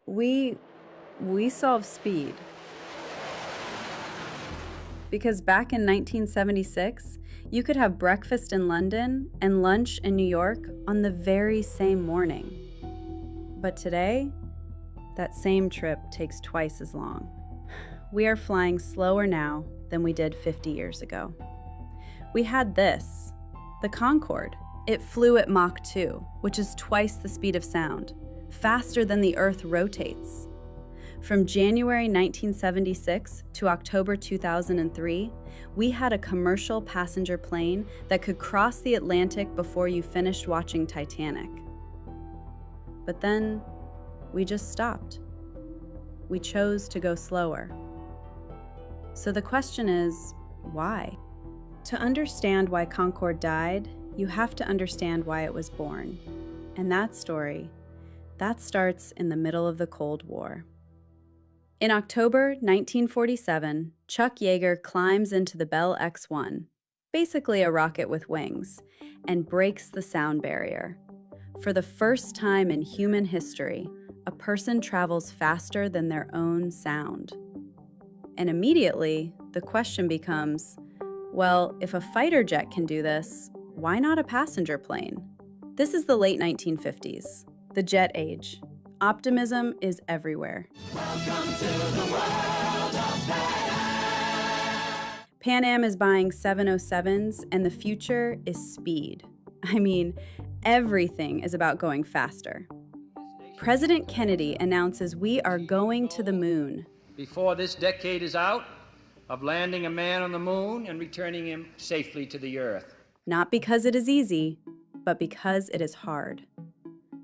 We we solve speed because back in 1976, you could have breakfast in London and lunch in New York on the very same morning. But today, that same trip takes twice as long. We are flying slower now than we did 50 years ago. We had this, the Concorde. It flew at Mach 2, which is twice the speed of sound, faster than the Earth rotates. From January 1976 to October 2003, we had a commercial passenger plane that could cross the Atlantic before you finished watching Titanic. But then, we just stopped. We chose to go slower. So the question is, why? To understand why Concorde died, you have to understand why it was born. And that story, that starts in the middle of the Cold War. In October 1947, Chuck Yeager climbs into the Bell X-1, basically a rocket with wings, and breaks the sound barrier. For the first time in human history, a person travels faster than their own sound. And immediately, the question becomes, well, if a fighter jet can do this, why not a passenger plane? This is the late 1950s, the jet age. Optimism is everywhere. Welcome to the world of Pan Am is buying 707s, and the future is speed. I mean, everything is about going faster. President Kennedy announces we are going to the moon. Before this decade is out, of landing a man on the moon and returning him safely to the Earth. Not because it is easy, but because it is hard.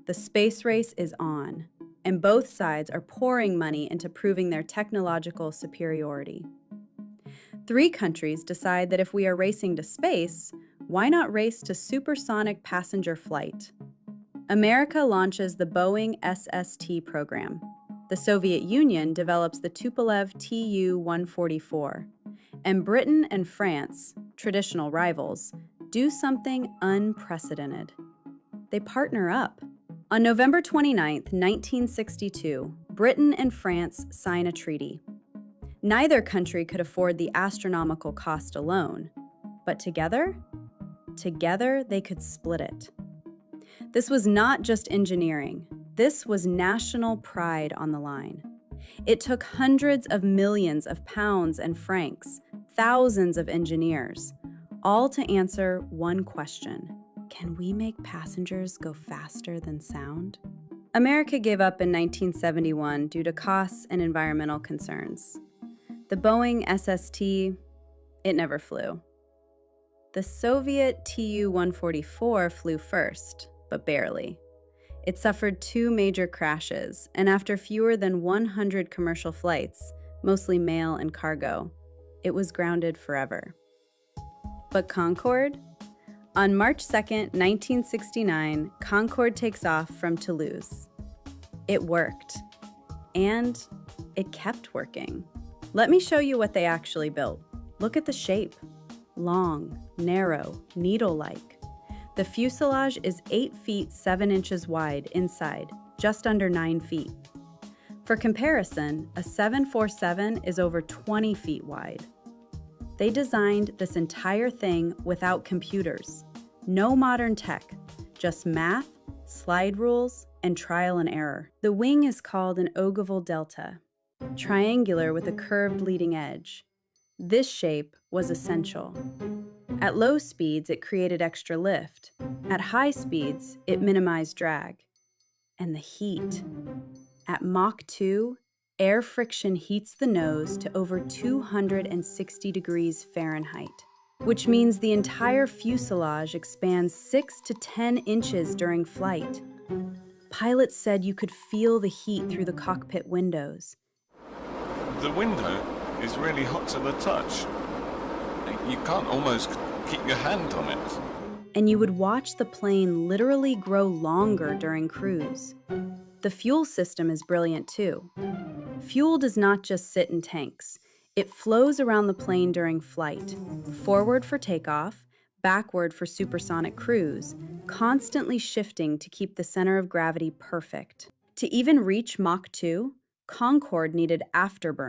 The space race is on, and both sides are pouring money into proving their technological superiority. 3 countries decide that if we are racing to space, why not race to supersonic passenger flight? America launches the Boeing SST program. The Soviet Union develops the Tupolev Tu-144. And Britain and France, traditional rivals, do something unprecedented. They partner up. On November 29, 1962, Britain and France sign a treaty. Neither country could afford the astronomical cost alone, but together they could split it. This was not just engineering. This was national pride on the line. It took hundreds of millions of pounds and francs, thousands of engineers, all to answer one question. Can we make passengers go faster than sound? America gave up in 1971 due to costs and environmental concerns. The Boeing SST, it never flew. The Soviet Tu-144 flew first, but barely. It suffered 2 major crashes, and after fewer than 100 commercial flights, mostly mail and cargo, it was grounded forever. But Concorde? On March 2, 1969, Concorde takes off from Toulouse. It worked. And it kept working. Let me show you what they actually built. Look at the shape. Long, narrow, needle-like. The fuselage is 8 feet 7 inches wide inside, just under 9 feet. For comparison, a 747 is over 20 feet wide. They designed this entire thing without computers. No modern tech, just math, slide rules, and trial and error. The wing is called an ogival delta, triangular with a curved leading edge. This shape was essential. At low speeds, it created extra lift. At high speeds, it minimized drag. And the heat. At Mach 2, air friction heats the nose to over 260 degrees Fahrenheit, which means the entire fuselage expands 6 to 10 inches during flight. Pilots said you could feel the heat through the cockpit windows. The window is really hot to the touch. You can't almost keep your hand on it. And you would watch the plane literally grow longer during cruise. The fuel system is brilliant too. Fuel does not just sit in tanks. It flows around the plane during flight, forward for takeoff, backward for supersonic cruise, constantly shifting to keep the center of gravity perfect. To even reach Mach 2, Concord needed afterburner